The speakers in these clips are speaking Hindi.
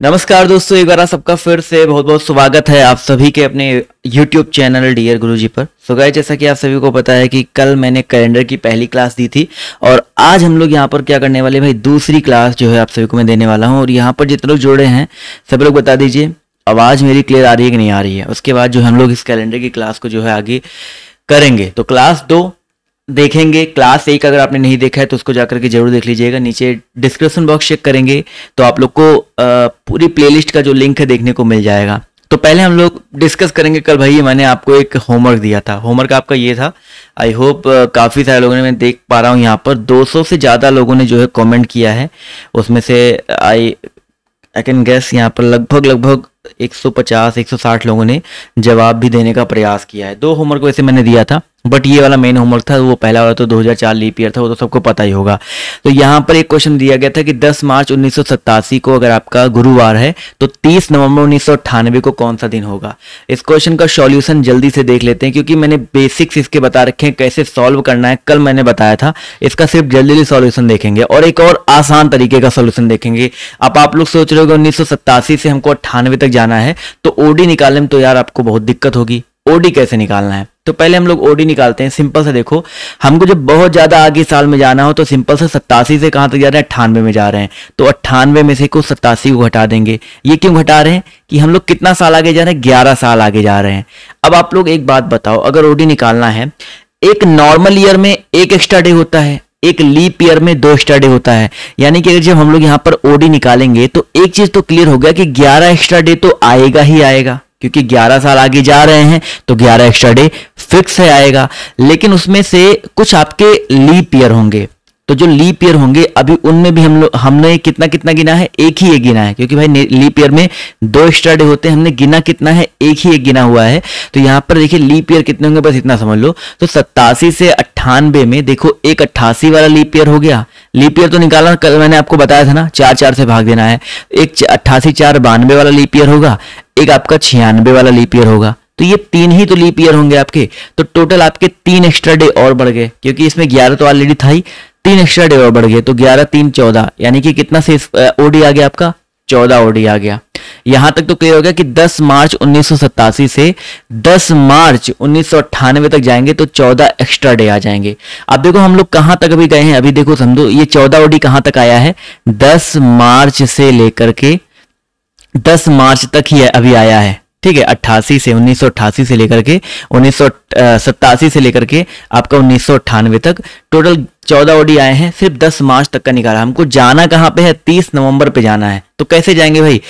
नमस्कार दोस्तों, एक बार सबका फिर से बहुत बहुत स्वागत है आप सभी के अपने YouTube चैनल डियर गुरुजी पर। सो गाइस, जैसा कि आप सभी को पता है कि कल मैंने कैलेंडर की पहली क्लास दी थी और आज हम लोग यहाँ पर क्या करने वाले भाई, दूसरी क्लास जो है आप सभी को मैं देने वाला हूँ। और यहाँ पर जितने लोग जुड़े हैं सब लोग बता दीजिए आवाज़ मेरी क्लियर आ रही है कि नहीं आ रही है। उसके बाद जो हम लोग इस कैलेंडर की क्लास को जो है आगे करेंगे। तो क्लास 2 देखेंगे, क्लास 1 अगर आपने नहीं देखा है तो उसको जाकर के जरूर देख लीजिएगा। नीचे डिस्क्रिप्शन बॉक्स चेक करेंगे तो आप लोग को पूरी प्लेलिस्ट का जो लिंक है देखने को मिल जाएगा। तो पहले हम लोग डिस्कस करेंगे। कल भाई मैंने आपको एक होमवर्क दिया था, होमवर्क आपका ये था। आई होप काफ़ी सारे लोगों ने, मैं देख पा रहा हूँ यहाँ पर 200 से ज़्यादा लोगों ने जो है कमेंट किया है। उसमें से आई कैन गेस यहाँ पर लगभग 150-160 लोगों ने जवाब भी देने का प्रयास किया है। 2 होमवर्क वैसे मैंने दिया था, बट ये वाला मेन होमवर्क था। वो पहला वाला तो 2004 लीप ईयर था, वो तो सबको पता ही होगा। तो यहाँ पर एक क्वेश्चन दिया गया था कि 10 मार्च 1987 को अगर आपका गुरुवार है तो 30 नवंबर 1998 को कौन सा दिन होगा। इस क्वेश्चन का सॉल्यूशन जल्दी से देख लेते हैं, क्योंकि मैंने बेसिक्स इसके बता रखे हैं, कैसे सॉल्व करना है कल मैंने बताया था। इसका सिर्फ जल्दी सॉल्यूशन देखेंगे और एक और आसान तरीके का सॉल्यूशन देखेंगे। अब आप लोग सोच रहे हो 1987 से हमको 98 तक जाना है तो ओडी निकालने में तो यार आपको बहुत दिक्कत होगी। ओडी कैसे निकालना है, तो पहले हम लोग ओडी निकालते हैं। सिंपल से देखो, हमको जब बहुत ज्यादा आगे साल में जाना हो तो सिंपल से 87 से कहां तक जा रहे हैं, 98 में जा रहे हैं। तो 98 में से को 87 को घटा देंगे। ये क्यों घटा रहे हैं कि हम लोग कितना साल आगे जा रहे हैं, 11 साल आगे जा रहे हैं। अब आप लोग एक बात बताओ, अगर ओडी निकालना है, एक नॉर्मल ईयर में एक एक्स्ट्रा डे होता है, एक लीप ईयर में 2 एक्स्ट्रा डे होता है। यानी कि जब हम लोग यहाँ पर ओडी निकालेंगे तो एक चीज तो क्लियर हो गया कि 11 एक्स्ट्रा डे तो आएगा ही आएगा, क्योंकि 11 साल आगे जा रहे हैं तो 11 एक्स्ट्रा डे फिक्स है आएगा। लेकिन उसमें से कुछ आपके लीप ईयर होंगे, तो जो लीप ईयर होंगे अभी उनमें भी हमने कितना कितना गिना है, एक ही एक गिना है, क्योंकि भाई लीप ईयर में 2 एक्स्ट्रा डे होते हैं। हमने गिना कितना है, एक ही एक गिना हुआ है। तो यहाँ पर देखिए लीप ईयर कितने होंगे, बस इतना समझ लो। तो 87 से 98 में देखो एक 88 वाला लीप ईयर हो गया। लीप ईयर तो निकालना कल मैंने आपको बताया था ना, 4 से भाग देना है। एक 88 4 92 वाला लीप ईयर होगा, एक आपका 96 वाला लीप ईयर होगा। तो ये 3 ही तो लीप ईयर होंगे आपके। तो टोटल आपके 3 एक्स्ट्रा डे और बढ़ गए, क्योंकि इसमें 11 तो ऑलरेडी था ही, 3 एक्स्ट्रा डे और बढ़ गए। तो 11 3 14, यानी कि कितना से ओडी आ गया आपका, 14 ओडी आ गया। यहां तक तो क्लियर हो गया कि 10 मार्च 1987 से 10 मार्च 1998 तक जाएंगे तो 14 एक्स्ट्रा डे आ जाएंगे। अब देखो हम लोग कहां तक अभी गए हैं, अभी देखो समझो ये 14 ओडी कहां तक आया है, 10 मार्च से लेकर के 10 मार्च तक ही अभी आया है। ठीक है, 88 से 1988 से लेकर के 1987 से लेकर के आपका 1998 तक टोटल 14 ओडी आए हैं। सिर्फ 10 मार्च तक का निकाला। हमको जाना कहां पे है, 30 नवंबर पे जाना है। तो कैसे जाएंगे भाई,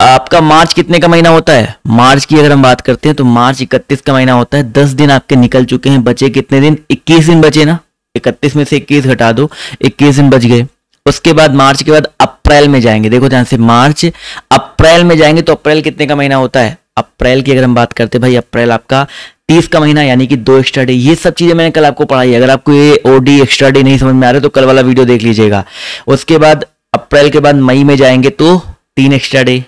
आपका मार्च कितने का महीना होता है, मार्च की अगर हम बात करते हैं तो मार्च 31 का महीना होता है। 10 दिन आपके निकल चुके हैं, बचे कितने दिन, 21 दिन बचे ना। 31 में से 21 घटा दो, 21 दिन बच गए। उसके बाद मार्च के बाद अप्रैल में जाएंगे। देखो ध्यान से, मार्च अप्रैल में जाएंगे तो अप्रैल कितने का महीना होता है, अप्रैल की अगर हम बात करते हैं भाई, अप्रैल आपका 30 का महीना, यानी कि 2 एक्स्ट्रा डे। ये सब चीजें मैंने कल आपको पढ़ाई है। अगर आपको ये ओडी एक्स्ट्रा डे नहीं समझ में आ रहे तो कल वाला वीडियो देख लीजिएगा। उसके बाद अप्रैल के बाद मई में जाएंगे तो 3 एक्स्ट्रा डे।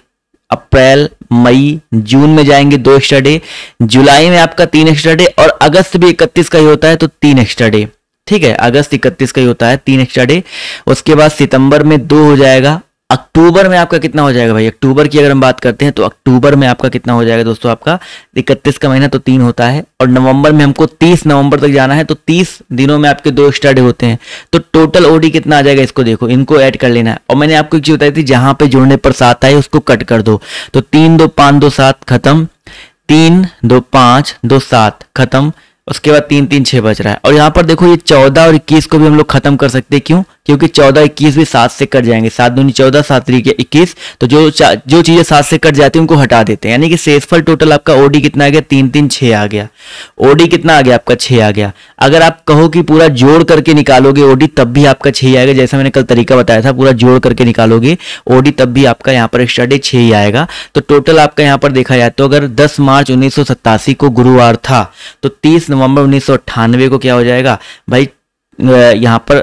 अप्रैल मई जून में जाएंगे 2 एक्स्ट्रा डे। जुलाई में आपका 3 एक्स्ट्रा डे, और अगस्त भी 31 का ही होता है तो 3 एक्स्ट्रा डे। ठीक है, अगस्त 31 का ही होता है, 3 एक्स्ट्रा डे। उसके बाद सितंबर में 2 हो जाएगा। अक्टूबर में आपका कितना हो जाएगा भाई, अक्टूबर की अगर हम बात करते हैं तो अक्टूबर में आपका कितना हो जाएगा दोस्तों, आपका 31 का महीना तो 3 होता है। और नवंबर में हमको 30 नवंबर तक जाना है तो 30 दिनों में आपके 2 एक्स्ट्रा डे होते हैं। तो टोटल ओडी कितना आ जाएगा, इसको देखो, इनको ऐड कर लेना है। और मैंने आपको एक चीज बताई थी, जहां पे जोड़ने पर 7 आए उसको कट कर दो। तो 3 2 5 2 7 खत्म, 3 2 5 2 7 खत्म। उसके बाद 3 3 6 बच रहा है। और यहाँ पर देखो ये 14 और 21 को भी हम लोग खत्म कर सकते हैं। क्यों, क्योंकि 14 21 भी 7 से कट जाएंगे। 7 दूनी 14, 7 3 21। तो जो चीजें 7 से कट जाती है उनको हटा देते हैं। यानी कि शेषफल टोटल आपका ओडी कितना आ गया, 3 3 6 आ गया। ओडी कितना आ गया आपका, 6 आ गया। अगर आप कहो कि पूरा जोड़ करके निकालोगे ओडी तब भी आपका 6 आएगा। जैसा मैंने कल तरीका बताया था, पूरा जोड़ करके निकालोगे ओडी तब भी आपका यहाँ पर एक्स्ट्रा डे 6 ही आएगा। तो टोटल आपका यहाँ पर देखा जाए तो अगर 10 मार्च 1987 को गुरुवार था तो 30 नवंबर 1998 को क्या हो जाएगा भाई, यहाँ पर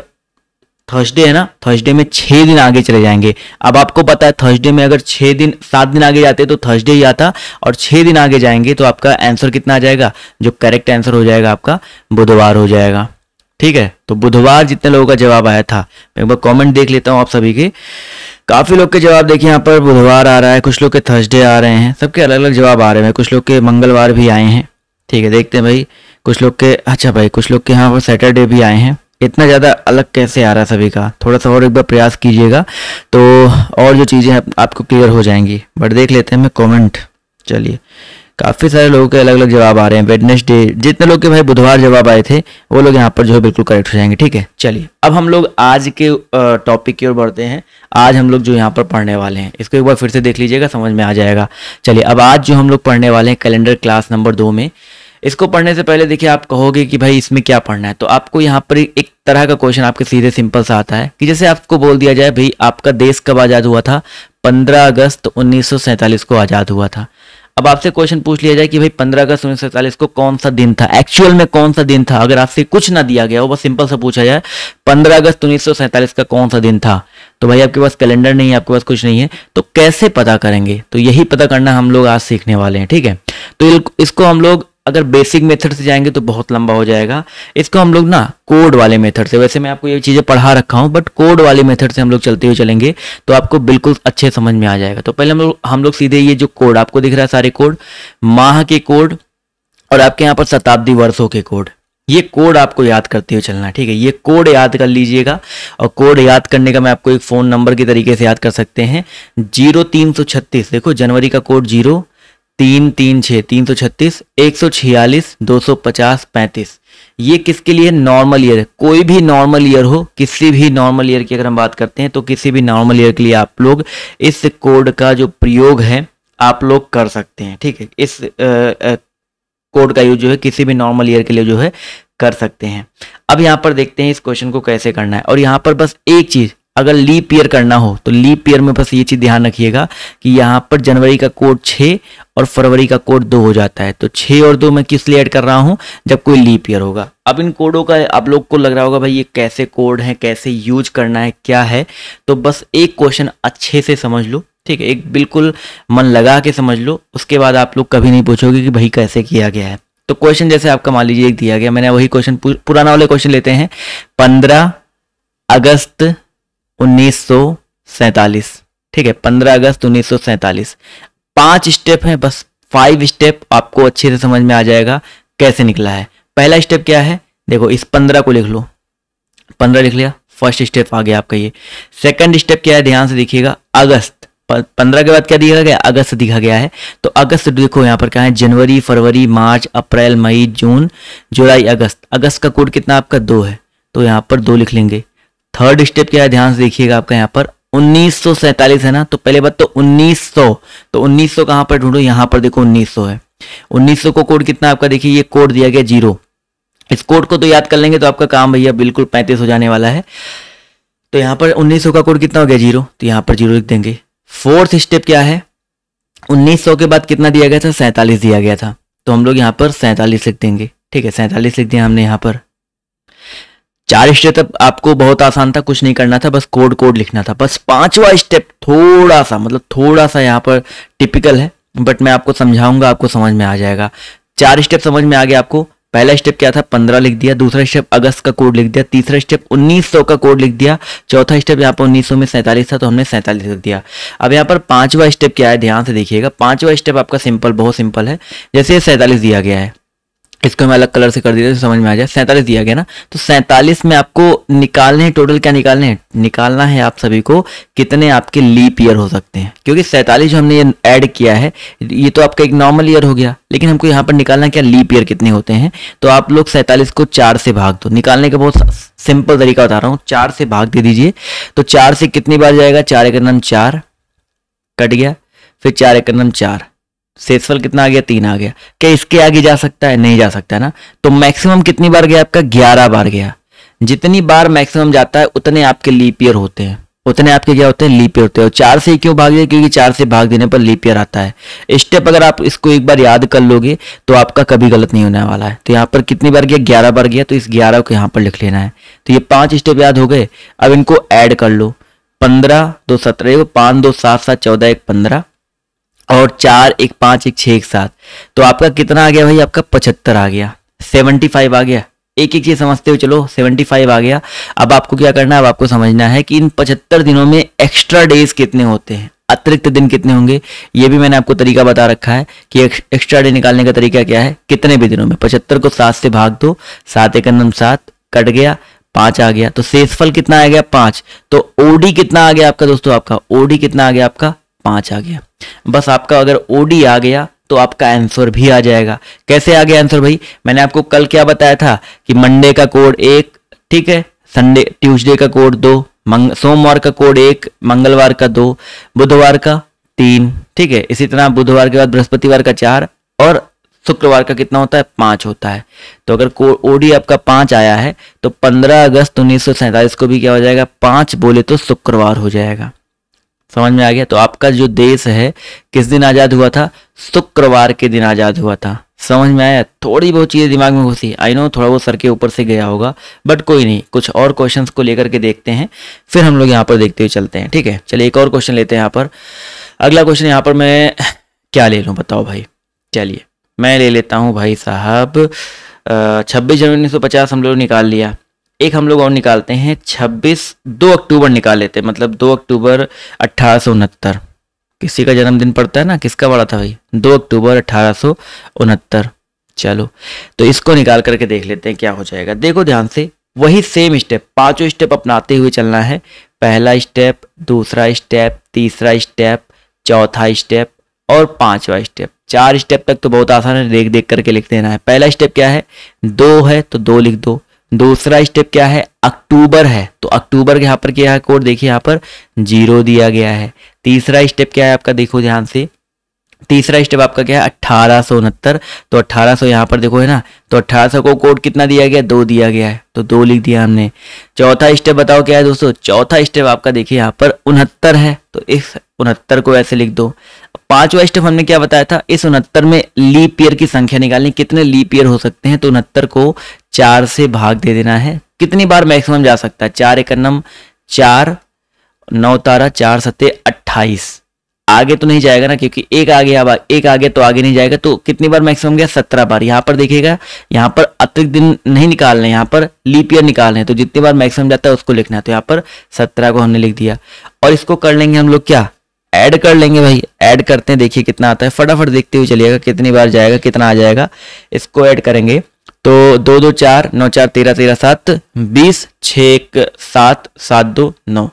थर्सडे है ना, थर्सडे में 6 दिन आगे चले जाएंगे। अब आपको पता है थर्सडे में अगर 6 दिन 7 दिन आगे जाते तो थर्सडे ही आता, और 6 दिन आगे जाएंगे तो आपका आंसर कितना आ जाएगा, जो करेक्ट आंसर हो जाएगा आपका बुधवार हो जाएगा। ठीक है, तो बुधवार जितने लोगों का जवाब आया था, मैं एक बार कमेंट देख लेता हूं आप सभी के। काफी लोग के जवाब देखिए यहाँ पर बुधवार आ रहा है, कुछ लोग के थर्सडे आ रहे हैं, सबके अलग अलग जवाब आ रहे हैं। कुछ लोग के मंगलवार भी आए हैं, ठीक है, देखते हैं भाई। कुछ लोग के, अच्छा भाई, कुछ लोग के यहाँ पर सैटरडे भी आए हैं। इतना ज़्यादा अलग कैसे आ रहा है सभी का? थोड़ा सा और एक बार प्रयास कीजिएगा तो और जो चीज़ें आपको क्लियर हो जाएंगी। बट देख लेते हैं मैं कमेंट। चलिए, काफ़ी सारे लोगों के अलग अलग जवाब आ रहे हैं। वेडनेसडे, जितने लोग के भाई बुधवार जवाब आए थे वो लोग यहाँ पर जो है बिल्कुल करेक्ट हो जाएंगे, ठीक है। चलिए, अब हम लोग आज के टॉपिक की ओर बढ़ते हैं। आज हम लोग जो यहाँ पर पढ़ने वाले हैं इसको एक बार फिर से देख लीजिएगा, समझ में आ जाएगा। चलिए, अब आज जो हम लोग पढ़ने वाले हैं कैलेंडर क्लास नंबर 2 में, इसको पढ़ने से पहले देखिए आप कहोगे कि भाई इसमें क्या पढ़ना है, तो आपको यहाँ पर एक तरह का क्वेश्चन आपके सीधे सिंपल सा आता है कि जैसे आपको बोल दिया जाए भाई आपका देश कब आज़ाद हुआ था? 15 अगस्त 1947 को आज़ाद हुआ था। अब आपसे क्वेश्चन पूछ लिया जाए कि भाई 15 अगस्त 1947 को कौन सा दिन था, एक्चुअल में कौन सा दिन था। अगर आपसे कुछ ना दिया गया हो, बस सिंपल सा पूछा जाए 15 अगस्त 1947 का कौन सा दिन था, तो भाई आपके पास कैलेंडर नहीं है, आपके पास कुछ नहीं है, तो कैसे पता करेंगे? तो यही पता करना हम लोग आज सीखने वाले हैं, ठीक है। तो इसको हम लोग अगर बेसिक मेथड से जाएंगे तो बहुत लंबा हो जाएगा। इसको हम लोग ना कोड वाले मेथड से, वैसे मैं आपको ये चीज़ें पढ़ा रखा हूँ बट कोड वाले मेथड से हम लोग चलते हुए चलेंगे तो आपको बिल्कुल अच्छे समझ में आ जाएगा। तो पहले हम लोग सीधे ये जो कोड आपको दिख रहा है, सारे कोड, माह के कोड और आपके यहाँ पर शताब्दी वर्षों के कोड, ये कोड आपको याद करते हुए चलना है, ठीक है। ये कोड याद कर लीजिएगा और कोड याद करने का मैं आपको एक फ़ोन नंबर के तरीके से याद कर सकते हैं। 0336, देखो जनवरी का कोड 0336 336 146 250 35। ये किसके लिए? Normal year. कोई भी नॉर्मल ईयर हो, किसी भी नॉर्मल ईयर की अगर हम बात करते हैं तो किसी भी नॉर्मल ईयर के लिए आप लोग इस कोड का जो प्रयोग है आप लोग कर सकते हैं, ठीक है। इस कोड का यूज जो है किसी भी नॉर्मल ईयर के लिए जो है कर सकते हैं। अब यहाँ पर देखते हैं इस क्वेश्चन को कैसे करना है। और यहाँ पर बस एक चीज, अगर लीप ईयर करना हो तो लीप ईयर में बस ये चीज ध्यान रखिएगा कि यहाँ पर जनवरी का कोड 6 और फरवरी का कोड 2 हो जाता है। तो 6 और 2 मैं किस लिए ऐड कर रहा हूँ? जब कोई लीप ईयर होगा। अब इन कोडों का आप लोग को लग रहा होगा भाई ये कैसे कोड है, कैसे यूज करना है, क्या है, तो बस एक क्वेश्चन अच्छे से समझ लो, ठीक है। एक बिल्कुल मन लगा के समझ लो, उसके बाद आप लोग कभी नहीं पूछोगे कि भाई कैसे किया गया है। तो क्वेश्चन जैसे आपका मान लीजिए एक दिया गया, मैंने वही क्वेश्चन पुराना वाले क्वेश्चन लेते हैं। 15 अगस्त 1947, ठीक है, 15 अगस्त 1947। 5 स्टेप है, बस 5 स्टेप आपको अच्छे से समझ में आ जाएगा कैसे निकला है। पहला स्टेप क्या है? देखो इस 15 को लिख लो, 15 लिख लिया, फर्स्ट स्टेप आ गया आपका ये। सेकंड स्टेप क्या है? ध्यान से देखिएगा, अगस्त। 15 के बाद क्या दिखा गया? अगस्त दिखा गया है। तो अगस्त देखो यहाँ पर क्या है? जनवरी, फरवरी, मार्च, अप्रैल, मई, जून, जुलाई, अगस्त। अगस्त का कोड कितना आपका? 2 है, तो यहाँ पर 2 लिख लेंगे। थर्ड स्टेप क्या है? ध्यान से देखिएगा, आपका यहाँ पर 1947 है ना, तो पहले बात तो 1900, तो 1900 कहाँ पर ढूंढो? यहाँ पर देखो 1900 है। 1900 को कोड कितना आपका? देखिए ये कोड दिया गया 0। इस कोड को तो याद कर लेंगे तो आपका काम भैया बिल्कुल 35 हो जाने वाला है। तो यहाँ पर 1900 का कोड कितना हो गया? 0, तो यहाँ पर 0 लिख देंगे। फोर्थ स्टेप क्या है? 1900 के बाद कितना दिया गया था? 47 दिया गया था, तो हम लोग यहाँ पर 47 लिख देंगे, ठीक है। 47 लिख दिया हमने यहाँ पर। 4 स्टेप आपको बहुत आसान था, कुछ नहीं करना था, बस कोड लिखना था। बस 5वां स्टेप थोड़ा सा, मतलब थोड़ा सा यहाँ पर टिपिकल है, बट मैं आपको समझाऊंगा, आपको समझ में आ जाएगा। 4 स्टेप समझ में आ गया आपको। पहला स्टेप क्या था? 15 लिख दिया। दूसरा स्टेप अगस्त का कोड लिख दिया। तीसरा स्टेप 1900 का कोड लिख दिया। चौथा स्टेप यहाँ पर 1900 में 47 था तो हमने 47 लिख दिया। अब यहाँ पर 5वां स्टेप क्या है? ध्यान से देखिएगा। 5वां स्टेप आपका सिंपल, बहुत सिंपल है। जैसे 47 दिया गया है, इसको मैं अलग कलर से कर दिया तो समझ में आ जाए। 47 दिया गया ना, तो 47 में आपको निकालने हैं, टोटल क्या निकालने हैं? निकालना है आप सभी को कितने आपके लीप ईयर हो सकते हैं, क्योंकि 47 जो हमने ये ऐड किया है ये तो आपका एक नॉर्मल ईयर हो गया, लेकिन हमको यहाँ पर निकालना क्या? लीप ईयर कितने होते हैं। तो आप लोग 47 को 4 से भाग दो। निकालने का बहुत सिंपल तरीका बता रहा हूँ, 4 से भाग दे दीजिए। तो 4 से कितनी बार जाएगा? 4 एक नाम 4 कट गया, फिर 4 एक नाम 4, शेषफल कितना आ गया? 3 आ गया। क्या इसके आगे जा सकता है? नहीं जा सकता ना। तो मैक्सिमम कितनी बार गया आपका? 11 बार गया। जितनी बार मैक्सिमम जाता है उतने आपके लीप ईयर होते हैं, उतने आपके क्या होते हैं? लीप ईयर होते हैं। और 4 से क्यों भाग दिया? क्योंकि 4 से भाग देने पर लीप ईयर आता है। स्टेप अगर आप इसको एक बार याद कर लोगे तो आपका कभी गलत नहीं होने वाला है। तो यहाँ पर कितनी बार गया? 11 बार गया, तो इस 11 को यहाँ पर लिख लेना है। तो ये 5 स्टेप याद हो गए। अब इनको ऐड कर लो। 15 2 17, 5 2 7 7 14, 1 15 और 4 1 5 1 6 1 7। तो आपका कितना आ गया भाई? आपका 75 आ गया, 75 आ गया, एक एक चीज समझते हुए चलो। 75 आ गया। अब आपको क्या करना है, अब आपको समझना है कि इन 75 दिनों में एक्स्ट्रा डेज कितने होते हैं, अतिरिक्त दिन कितने होंगे। ये भी मैंने आपको तरीका बता रखा है कि एक्स्ट्रा डे निकालने का तरीका क्या है, कितने भी दिनों में। 75 को 7 से भाग दो, 7 × 9 7, कट गया 5 आ गया, तो शेषफल कितना आ गया 5। तो ओडी कितना आ गया आपका दोस्तों, आपका ओडी कितना आ गया आपका 5 आ गया। बस आपका अगर ओडी आ गया तो आपका आंसर भी आ जाएगा। कैसे आ गया आंसर भाई, मैंने आपको कल क्या बताया था कि मंडे का कोड 1, ठीक है, संडे ट्यूसडे का कोड 2, सोमवार का कोड 1, मंगलवार का 2, बुधवार का 3, ठीक है। इसी तरह बुधवार के बाद बृहस्पतिवार का 4 और शुक्रवार का कितना होता है 5 होता है। तो अगर ओडी आपका 5 आया है तो 15 अगस्त 1947 को भी क्या हो जाएगा, 5 बोले तो शुक्रवार हो जाएगा। समझ में आ गया। तो आपका जो देश है किस दिन आजाद हुआ था, शुक्रवार के दिन आजाद हुआ था। समझ में आया, थोड़ी बहुत चीजें दिमाग में घुसी, आई नो थोड़ा बहुत सर के ऊपर से गया होगा, बट कोई नहीं, कुछ और क्वेश्चंस को लेकर के देखते हैं, फिर हम लोग यहाँ पर देखते हुए चलते हैं, ठीक है। चलिए एक और क्वेश्चन लेते हैं यहाँ पर। अगला क्वेश्चन यहाँ पर मैं क्या ले लूँ बताओ भाई, चलिए मैं ले लेता हूँ भाई साहब 26 जनवरी 1950 हम लोग निकाल लिया। एक हम लोग और निकालते हैं 2 अक्टूबर निकाल लेते हैं, मतलब 2 अक्टूबर 1869। किसी का जन्मदिन पड़ता है ना, किसका पड़ा था भाई, 2 अक्टूबर 1869। चलो तो इसको निकाल करके देख लेते हैं क्या हो जाएगा। देखो ध्यान से, वही सेम स्टेप, 5 स्टेप अपनाते हुए चलना है। पहला स्टेप, दूसरा स्टेप, तीसरा स्टेप, चौथा स्टेप और 5वां स्टेप। 4 स्टेप तक तो बहुत आसान है, देख देख करके लिख देना है। पहला स्टेप क्या है, 2 है तो 2 लिख दो। दूसरा स्टेप क्या है, अक्टूबर है तो अक्टूबर के यहाँ पर क्या है कोड, देखिए यहाँ पर 0 दिया गया है। तीसरा स्टेप क्या है आपका, देखो ध्यान से, तीसरा स्टेप आपका क्या है 1869, तो 1800 यहाँ पर देखो है ना, तो 1800 को कोड कितना दिया गया, 2 दिया गया है, तो 2 लिख दिया हमने। चौथा स्टेप बताओ क्या है दोस्तों, चौथा स्टेप आपका देखिए यहाँ पर 69 है, तो इस 69 को ऐसे लिख दो। 5वां स्टेप हमने क्या बताया था, इस 69 में लीप ईयर की संख्या निकालनी, कितने लीप ईयर हो सकते हैं, तो 69 को 4 से भाग दे देना है। कितनी बार मैक्सिमम जा सकता है, 4 × 9 4, 9 तारा 4 सत्ते 28, आगे तो नहीं जाएगा ना, क्योंकि एक आगे, अब एक आगे तो आगे नहीं जाएगा, तो कितनी बार मैक्सिमम गया 17 बार। यहाँ पर देखिएगा, यहाँ पर अतिरिक्त दिन नहीं निकालने, यहाँ पर लीप ईयर निकालने हैं, तो जितनी बार मैक्सिमम जाता है उसको लिखना है। तो यहाँ पर 17 को हमने लिख दिया, और इसको कर लेंगे हम लोग क्या, ऐड कर लेंगे भाई। ऐड करते हैं, देखिए कितना आता है, फटाफट देखते हुए चलिएगा कितनी बार जाएगा, कितना आ जाएगा। इसको ऐड करेंगे तो 2 2 4, 9 4 13 13 7 20, 6 1 7 7 2 9,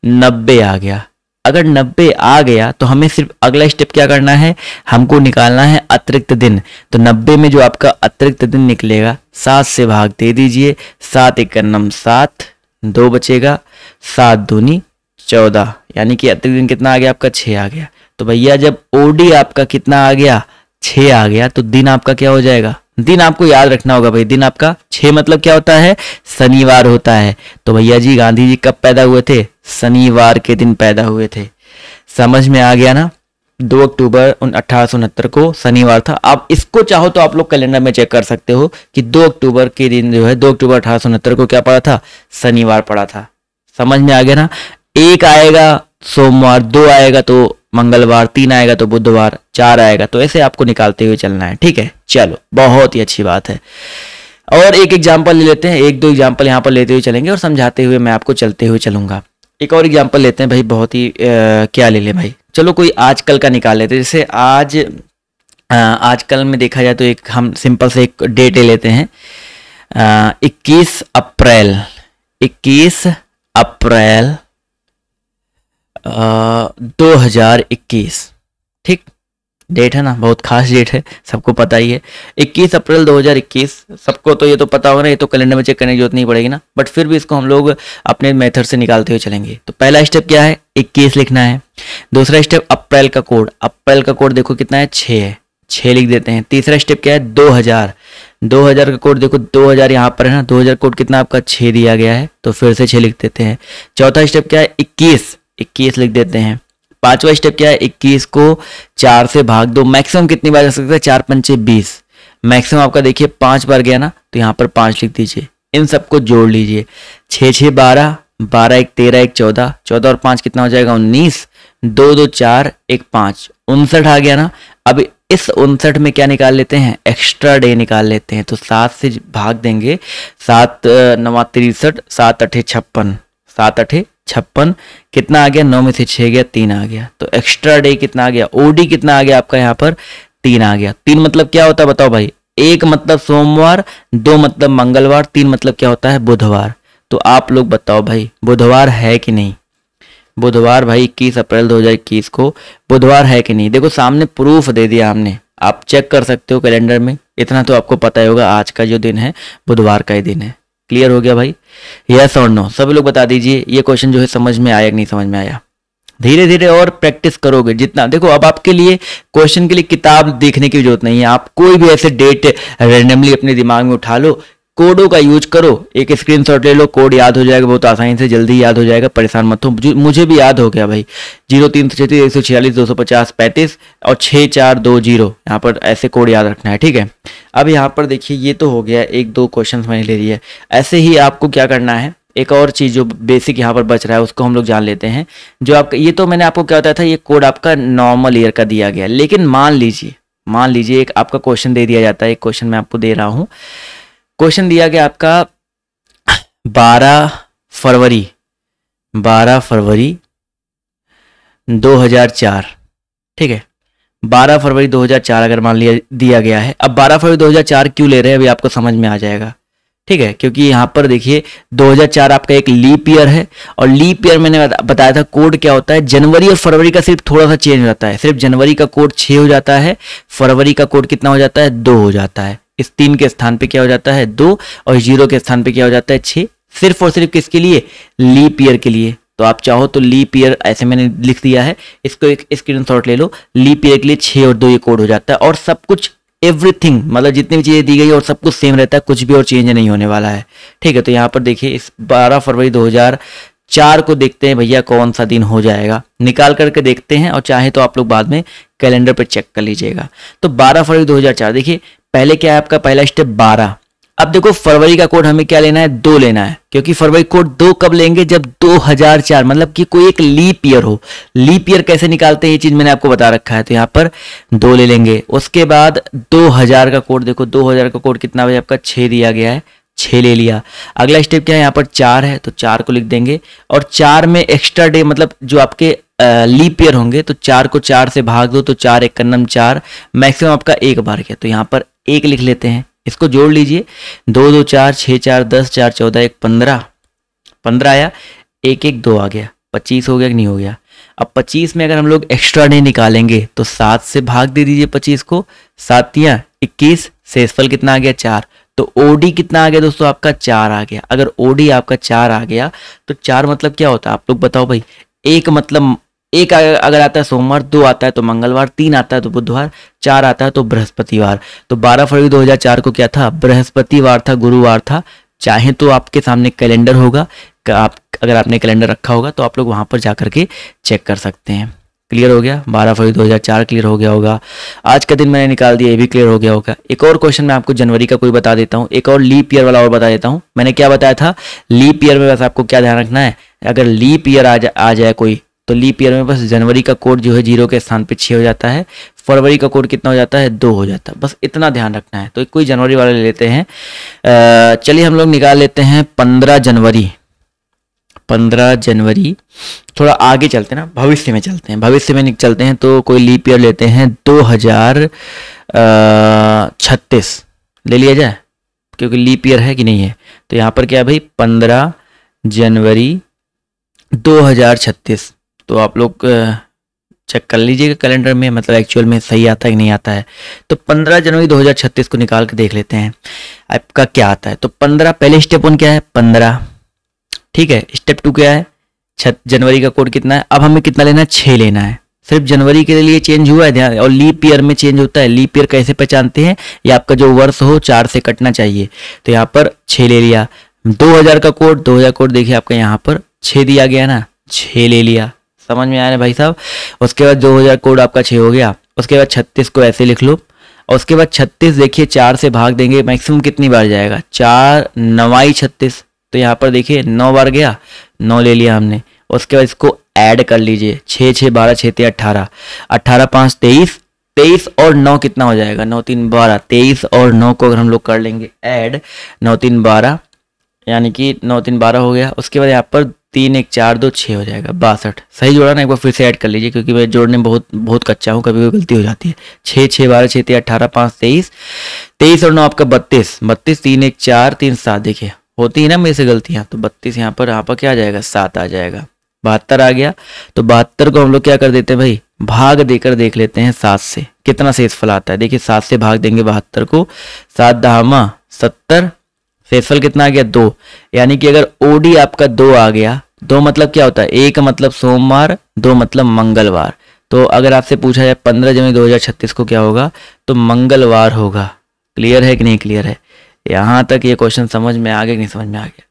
90 आ गया। अगर 90 आ गया तो हमें सिर्फ अगला स्टेप क्या करना है, हमको निकालना है अतिरिक्त दिन। तो 90 में जो आपका अतिरिक्त दिन निकलेगा 7 से भाग दे दीजिए, 7 × 9 7, 2 बचेगा, 7 दूनी 14, यानी कि अतिरिक्त दिन कितना आ गया आपका 6 आ गया। तो भैया जब ओडी आपका कितना आ गया 6 आ गया, तो दिन आपका क्या हो जाएगा, दिन आपको याद रखना होगा भाई, दिन आपका 6 मतलब क्या होता है, शनिवार होता है। तो भैया जी गांधी जी कब पैदा हुए थे, शनिवार के दिन पैदा हुए थे। समझ में आ गया ना, 2 अक्टूबर 1869 को शनिवार था। आप इसको चाहो तो आप लोग कैलेंडर में चेक कर सकते हो कि 2 अक्टूबर के दिन जो है 2 अक्टूबर 1869 को क्या पड़ा था, शनिवार पड़ा था। समझ में आ गया ना, 1 आएगा सोमवार, 2 आएगा तो मंगलवार, 3 आएगा तो बुधवार, 4 आएगा, तो ऐसे आपको निकालते हुए चलना है, ठीक है। चलो बहुत ही अच्छी बात है। और एक एग्जाम्पल ले लेते हैं, 1 2 एग्जाम्पल यहाँ पर लेते हुए चलेंगे और समझाते हुए मैं आपको चलते हुए चलूंगा। एक और एग्जाम्पल लेते हैं भाई, बहुत ही क्या ले ले भाई, चलो कोई आजकल का निकाल लेते हैं। जैसे आजकल में देखा जाए तो एक हम सिंपल से एक डेट ले लेते हैं, 21 अप्रैल 2021, ठीक डेट है ना, बहुत खास डेट है, सबको पता ही है। 21 अप्रैल 2021, सबको तो ये तो पता होगा ना, ये तो कैलेंडर में चेक करने की जरूरत नहीं पड़ेगी ना, बट फिर भी इसको हम लोग अपने मेथड से निकालते हुए चलेंगे। तो पहला स्टेप क्या है, 21 लिखना है। दूसरा स्टेप अप्रैल का कोड, अप्रैल का कोड देखो कितना है 6 है, 6 लिख देते हैं। तीसरा स्टेप क्या है 2000, 2000 का कोड देखो 2000 यहाँ पर है ना, 2000 कोड कितना आपका 6 दिया गया है, तो फिर से 6 लिख देते हैं। चौथा स्टेप क्या है 21 लिख देते हैं। 5वां स्टेप क्या है 21 को 4 से भाग दो, मैक्सिमम कितनी बार जा सकता है, 4 पंचे 20, मैक्सिमम आपका देखिए 5 बार गया ना, तो यहाँ पर 5 लिख दीजिए। इन सबको जोड़ लीजिए, 6 6 12, 12 1 13 1 14, 14 और 5 कितना हो जाएगा 19, 2 2 4 1 5, 59 आ गया ना। अब इस 59 में क्या निकाल लेते हैं, एक्स्ट्रा डे निकाल लेते हैं। तो 7 से भाग देंगे, 7 9 63, 7 8 56, 7 8 56, कितना आ गया, 9 में से 6 गया, 3 आ गया। तो एक्स्ट्रा डे कितना आ गया, ओडी कितना आ गया आपका यहाँ पर, 3 आ गया। 3 मतलब क्या होता है बताओ भाई, 1 मतलब सोमवार, 2 मतलब मंगलवार, 3 मतलब क्या होता है, बुधवार। तो आप लोग बताओ भाई बुधवार है कि नहीं, बुधवार भाई 21 अप्रैल 2021 को बुधवार है कि नहीं। देखो सामने प्रूफ दे दिया हमने, आप चेक कर सकते हो कैलेंडर में, इतना तो आपको पता ही होगा आज का जो दिन है बुधवार का ही दिन है। क्लियर हो गया भाई, यस और नो, सभी लोग बता दीजिए ये क्वेश्चन जो है समझ में आया कि नहीं समझ में आया। धीरे धीरे और प्रैक्टिस करोगे जितना, देखो अब आपके लिए क्वेश्चन के लिए किताब देखने की जरूरत नहीं है, आप कोई भी ऐसे डेट रैंडमली अपने दिमाग में उठा लो, कोडों का यूज करो, एक स्क्रीनशॉट ले लो, कोड याद हो जाएगा बहुत आसानी से, जल्दी याद हो जाएगा, परेशान मत हो। मुझे भी याद हो गया भाई, 0336 146 250 35 और 6420, यहाँ पर ऐसे कोड याद रखना है, ठीक है। अब यहाँ पर देखिए ये तो हो गया, 1-2 क्वेश्चन मैंने ले लिए। ऐसे ही आपको क्या करना है, एक और चीज़ जो बेसिक यहाँ पर बच रहा है उसको हम लोग जान लेते हैं। जो आपका ये तो मैंने आपको क्या बताया था, ये कोड आपका नॉर्मल ईयर का दिया गया, लेकिन मान लीजिए एक आपका क्वेश्चन दे दिया जाता है, एक क्वेश्चन मैं आपको दे रहा हूँ, क्वेश्चन दिया गया आपका 12 फरवरी 2004, ठीक है। 12 फरवरी 2004 अगर मान लिया दिया गया है, अब 12 फरवरी 2004 क्यों ले रहे हैं अभी आपको समझ में आ जाएगा, ठीक है। क्योंकि यहाँ पर देखिए 2004 आपका एक लीप ईयर है, और लीप ईयर मैंने बताया था कोड क्या होता है, जनवरी और फरवरी का सिर्फ थोड़ा सा चेंज हो जाता है, सिर्फ जनवरी का कोड 6 हो जाता है, फरवरी का कोड कितना हो जाता है, 2 हो जाता है। इस 3 के स्थान पे क्या हो जाता है, 2, और 0 के स्थान पे क्या हो जाता है, 6, सिर्फ और सिर्फ किसके लिए, लीप ईयर के लिए। तो आप चाहो तो लीप ईयर ऐसे मैंने लिख दिया है, इसको एक स्क्रीनशॉट ले लो, लीप ईयर के लिए 6 और 2 ये कोड हो जाता है, और सब कुछ एवरीथिंग मतलब जितनी भी चीज़ें दी गई और सब कुछ सेम रहता है, कुछ भी और चेंज नहीं होने वाला है, ठीक है। तो यहाँ पर देखिए इस 12 फरवरी 2004 को देखते हैं भैया कौन सा दिन हो जाएगा, निकाल करके देखते हैं, और चाहे तो आप लोग बाद में कैलेंडर पर चेक कर लीजिएगा। तो 12 फरवरी 2004 देखिए, पहले क्या है आपका पहला स्टेप 12। अब देखो फरवरी का कोड हमें क्या लेना है, 2 लेना है, क्योंकि फरवरी कोड 2 कब लेंगे, जब 2004 मतलब कि कोई एक लीप ईयर हो। लीप ईयर कैसे निकालते हैं ये चीज मैंने आपको बता रखा है, तो यहाँ पर 2 ले लेंगे। उसके बाद 2000 का कोड, देखो 2000 का कोड कितना है आपका, 6 दिया गया है, 6 ले लिया। अगला स्टेप क्या है, यहाँ पर 4 है, तो 4 को लिख देंगे, और 4 में एक्स्ट्रा डे मतलब जो आपके लीप ईयर होंगे, तो 4 को 4 से भाग दो, तो 4 1 नम 4, मैक्सिमम आपका 1 बार गया, तो यहाँ पर 1 लिख लेते हैं। इसको जोड़ लीजिए, 2 2 4 6 4 10 4 14 1 15, 15 आया, 1 1 2 आ गया, 25 हो गया कि नहीं हो गया। अब 25 में अगर हम लोग एक्स्ट्रा डे निकालेंगे तो 7 से भाग दे दीजिए 25 को, 7 या 21, शेषफल कितना आ गया, 4। तो ओडी कितना आ गया दोस्तों आपका, 4 आ गया। अगर ओडी आपका 4 आ गया तो 4 मतलब क्या होता है आप लोग बताओ भाई, 1 मतलब 1 अगर आता है सोमवार, 2 आता है तो मंगलवार, 3 आता है तो बुधवार, 4 आता है तो बृहस्पतिवार। तो 12 फरवरी 2004 को क्या था, बृहस्पतिवार था, गुरुवार था। चाहे तो आपके सामने कैलेंडर होगा, आप अगर आपने कैलेंडर रखा होगा तो आप लोग वहां पर जाकर के चेक कर सकते हैं। क्लियर हो गया, 12 फरवरी 2004 क्लियर हो गया होगा। आज का दिन मैंने निकाल दिया, ये भी क्लियर हो गया होगा। एक और क्वेश्चन मैं आपको जनवरी का कोई बता देता हूँ, एक और लीप ईयर वाला और बता देता हूँ। मैंने क्या बताया था, लीप ईयर में बस आपको क्या ध्यान रखना है, अगर लीप ईयर आ जाए कोई, तो लीप ईयर में बस जनवरी का कोड जो है 0 के स्थान पे 6 हो जाता है, फरवरी का कोड कितना हो जाता है, 2 हो जाता है, बस इतना ध्यान रखना है। तो कोई जनवरी वाले ले लेते हैं, चलिए हम लोग निकाल लेते हैं 15 जनवरी। 15 जनवरी, थोड़ा आगे चलते हैं ना, भविष्य में चलते हैं, भविष्य में चलते हैं, तो कोई लीप ईयर लेते हैं 2036 ले लिया जाए, क्योंकि लीप ईयर है कि नहीं है। तो यहाँ पर क्या है भाई, 15 जनवरी 2036। तो आप लोग चेक कर लीजिएगा कैलेंडर में, मतलब एक्चुअल में सही आता है कि नहीं आता है। तो 15 जनवरी 2036 को निकाल के देख लेते हैं आपका क्या आता है। तो 15 पहले स्टेप 1 क्या है, 15, ठीक है। स्टेप 2 क्या है, जनवरी का कोड कितना है, अब हमें कितना लेना है, 6 लेना है। सिर्फ जनवरी के लिए चेंज हुआ है ध्यान, और लीप ईयर में चेंज होता है। लीप ईयर कैसे पहचानते हैं, ये आपका जो वर्ष हो 4 से कटना चाहिए, तो यहाँ पर 6 ले लिया। 2000 का कोड, 2000 कोड देखिए आपका यहाँ पर 6 दिया गया ना, 6 ले लिया, समझ में आया ना भाई साहब। उसके बाद 2000 कोड आपका 6 हो गया। उसके बाद 36 को ऐसे लिख लो, और उसके बाद 36 देखिए 4 से भाग देंगे, मैक्सिमम कितनी बार जाएगा, 4 9 36, तो यहाँ पर देखिए 9 बार गया, 9 ले लिया हमने। उसके बाद इसको ऐड कर लीजिए, 6 6 12 6 18, 18 5 23, 23 और 9 कितना हो जाएगा, 9 3 12, 23 और 9 को अगर हम लोग कर लेंगे ऐड, 9 3 12 यानी कि 9 3 12 हो गया। उसके बाद यहाँ पर 3 1 4 2 6 हो जाएगा 62। सही जोड़ा ना, एक बार फिर से ऐड कर लीजिए क्योंकि मैं जोड़ने में बहुत कच्चा हूँ, कभी कभी गलती हो जाती है। 6 6 12 6 3 18 5 23, 23 और 9 आपका 32, 32 3 1 4 3 7, देखिए होती है ना मेरे से गलतियाँ, तो 32 यहाँ पर क्या आ जाएगा, 7 आ जाएगा। 72 आ गया, तो 72 को हम लोग क्या कर देते हैं भाई, भाग देकर देख लेते हैं 7 से कितना शेषफल आता है। देखिए 7 से भाग देंगे 72 को, 7 दामा 70, शेषफल कितना आ गया 2। यानी कि अगर ओडी आपका 2 आ गया, 2 मतलब क्या होता है, 1 मतलब सोमवार, 2 मतलब मंगलवार। तो अगर आपसे पूछा जाए 15 जनवरी 2036 को क्या होगा, तो मंगलवार होगा। क्लियर है कि नहीं क्लियर है, यहाँ तक ये क्वेश्चन समझ में आ गया कि नहीं समझ में आ गया।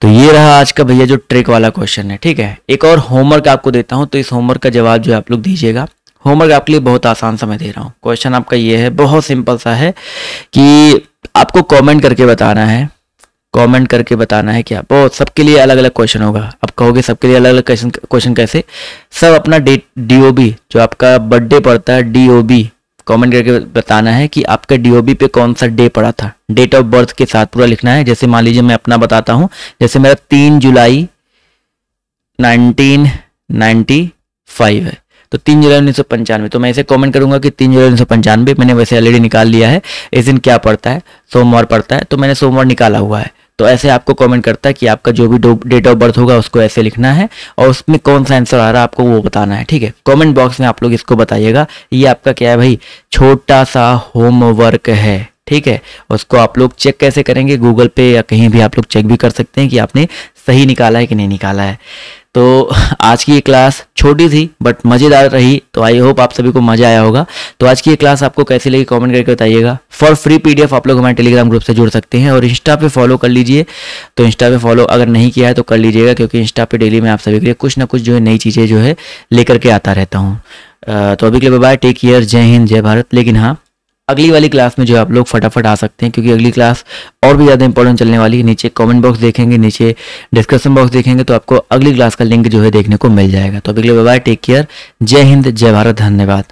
तो ये रहा आज का भैया जो ट्रिक वाला क्वेश्चन है, ठीक है। एक और होमवर्क आपको देता हूँ, तो इस होमवर्क का जवाब जो है आप लोग दीजिएगा। होमवर्क आपके लिए बहुत आसान सा मैं दे रहा हूँ। क्वेश्चन आपका ये है, बहुत सिंपल सा है कि आपको कमेंट करके बताना है, कमेंट करके बताना है क्या, बहुत सबके लिए अलग अलग क्वेश्चन होगा। आप कहोगे सबके लिए अलग अलग क्वेश्चन कैसे, सब अपना DOB जो आपका बर्थडे पड़ता है, DOB कमेंट करके बताना है कि आपका DOB पे कौन सा डे पड़ा था, डेट ऑफ बर्थ के साथ पूरा लिखना है। जैसे मान लीजिए मैं अपना बताता हूँ, जैसे मेरा 3 जुलाई 1995 है, तो 3 जुलाई 1995, तो मैं ऐसे कमेंट करूंगा कि 3 जुलाई 1995, मैंने वैसे ऑलरेडी निकाल लिया है, इस दिन क्या पड़ता है, सोमवार पड़ता है, तो मैंने सोमवार निकाला हुआ है। तो ऐसे आपको कमेंट करता है कि आपका जो भी डेट ऑफ बर्थ होगा उसको ऐसे लिखना है और उसमें कौन सा आंसर आ रहा है आपको वो बताना है, ठीक है। कमेंट बॉक्स में आप लोग इसको बताइएगा। ये आपका क्या है भाई, छोटा सा होमवर्क है, ठीक है। उसको आप लोग चेक कैसे करेंगे, गूगल पे या कहीं भी आप लोग चेक भी कर सकते हैं कि आपने सही निकाला है कि नहीं निकाला है। तो आज की ये क्लास छोटी थी बट मज़ेदार रही, तो आई होप आप सभी को मज़ा आया होगा। तो आज की ये क्लास आपको कैसी लगी कमेंट करके बताइएगा। फॉर फ्री PDF आप लोग हमारे टेलीग्राम ग्रुप से जुड़ सकते हैं और इंस्टा पे फॉलो कर लीजिए। तो इंस्टा पे फॉलो अगर नहीं किया है तो कर लीजिएगा, क्योंकि इंस्टा पे डेली मैं आप सभी के लिए कुछ ना कुछ जो है नई चीज़ें जो है लेकर के आता रहता हूँ। तो अभी के लिए बाय, टेक केयर, जय हिंद जय भारत। लेकिन हाँ, अगली वाली क्लास में जो है आप लोग फटाफट आ सकते हैं, क्योंकि अगली क्लास और भी ज़्यादा इंपॉर्टेंट चलने वाली है। नीचे कमेंट बॉक्स देखेंगे, नीचे डिस्क्रिप्शन बॉक्स देखेंगे, तो आपको अगली क्लास का लिंक जो है देखने को मिल जाएगा। तो अभी के लिए बाय, टेक केयर, जय हिंद जय भारत, धन्यवाद।